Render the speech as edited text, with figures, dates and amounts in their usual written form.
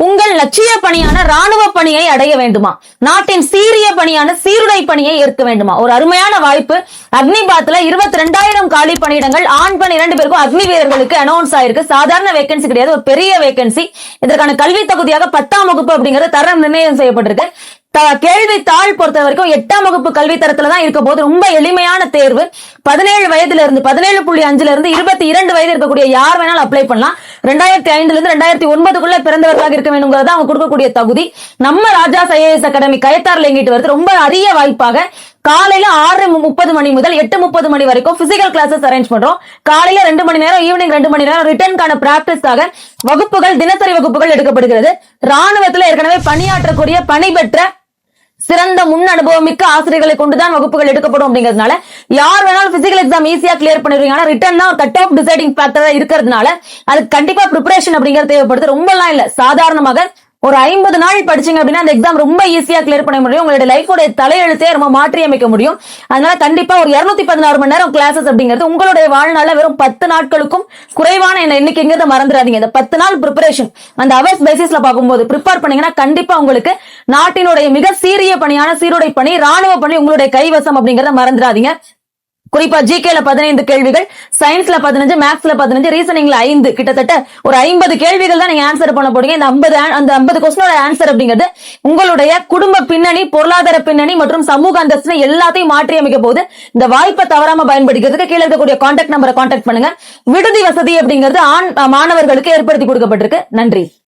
உங்கள் லட்சிய பணியான ராணுவ பணியை அடைய வேண்டுமா? நாட்டின் சீரிய பணியான சீருடை பணியை ஏற்க வேண்டுமா? ஒரு அருமையான வாய்ப்பு. அக்னிபாத்ல 22,000 காலி பணியிடங்கள், ஆண் பெண் 2 பேருக்கும் அக்னி வீரர்களுக்கு அனௌன்ஸ் ஆயிருக்கு. சாதாரண வேகன்சி கிடையாது, ஒரு பெரிய வேகன்சி. இதற்கான கல்வி தகுதியாக 10ஆம் வகுப்பு அப்படிங்கறது தரம் நிர்ணயம் செய்யப்பட்டிருக்கு. கேள்வி தாள் பொறுத்த வரைக்கும் 8ஆம் வகுப்பு கல்வி தரத்துல தான் இருக்க போது. ரொம்ப எளிமையான தேர்வு. 17 வயதுல இருந்து 17.5 இருந்து 22 வயது இருக்கக்கூடிய யார் வேணாலும் அப்ளை பண்ணலாம். 2005 இருந்து 2009 பிறந்தவர்களாக இருக்க வேண்டும்ங்கிறத அவங்க கொடுக்கக்கூடிய தகுதி. நம்ம ராஜா ஐஏஎஸ் அகாடமி கயத்தார்ல இயங்கிட்டு வருது. ரொம்ப அரிய வாய்ப்பாக காலையில 6:30 மணி முதல் 8:30 மணி வரைக்கும் பிசிக்கல் கிளாஸஸ் அரேஞ்ச் பண்றோம். காலையில 2 மணி நேரம், ஈவினிங் 2 மணி நேரம் ரிட்டர்னுக்கான பிராக்டிஸ்க்காக வகுப்புகள், தினசரி வகுப்புகள் எடுக்கப்படுகிறது. ராணுவத்துல ஏற்கனவே பணியாற்றக்கூடிய பணி பெற்ற சிறந்த முன் அனுபவம் மிக்க ஆசிரியர்களை கொண்டுதான் வகுப்புகள் எடுக்கப்படும். அப்படிங்கிறதுனால யார் வேணாலும் பிசிக்கல் எக்ஸாம் ஈஸியா கிளியர் பண்ணிடுவீங்க. ஆனா ரிட்டர்ன் தான் ஒரு கட் ஆஃப் டிசைடிங் ஃபேக்டரா இருக்கிறதுனால அதுக்கு கண்டிப்பா ப்ரிப்பரேஷன் அப்படிங்கிறது தேவைப்படுது. ரொம்ப எல்லாம் இல்ல, சாதாரணமாக ஒரு 50 நாள் படிச்சீங்க அப்படின்னா அந்த எக்ஸாம் ரொம்ப ஈஸியா கிளியர் பண்ண முடியும். உங்களுடைய லைஃபோட தலையெழுத்தே ரொம்ப மாற்றி அமைக்க முடியும். அதனால கண்டிப்பா ஒரு 216 மணி நேரம் கிளாஸஸ் அப்படிங்கிறது உங்களுடைய வாழ்நாள வெறும் 10 நாட்களுக்கும் குறைவான எண்ணிக்கைங்கிறத மறந்துடாதீங்க. இந்த 10 நாள் ப்ரிப்பரேஷன் அந்த அவர்ஸ் பேசிஸ்ல பார்க்கும்போது ப்ரிப்பேர் பண்ணீங்கன்னா கண்டிப்பா உங்களுக்கு நாட்டினுடைய மிக சீரிய பணியான சீருடை பணி, ராணுவ பணி உங்களுடைய கைவசம் அப்படிங்கறத மறந்துடாதீங்க. குறிப்பா ஜிகேல 15 கேள்விகள், சயின்ஸ்ல 15, மேத்ஸ்ல 15, ரீசனிங்ல 5, கிட்டத்தட்ட ஒரு 50 கேள்விகள் தான் நீங்க ஆன்சர் பண்ண போறீங்க. இந்த 50 கொஸ்டினோட ஆன்சர் அப்படிங்கிறது உங்களுடைய குடும்ப பின்னணி, பொருளாதார பின்னணி மற்றும் சமூக அந்தஸ்து எல்லாத்தையும் மாற்றி அமைக்க போகுது. இந்த வாய்ப்பை தவறாம பயன்படுத்திக்கிறதுக்கு கீழே இருக்கக்கூடிய கான்டாக்ட் நம்பரை கான்டாக்ட் பண்ணுங்க. விடுதி வசதி அப்படிங்கிறது மாணவர்களுக்கு ஏற்படுத்தி கொடுக்கப்பட்டிருக்கு. நன்றி.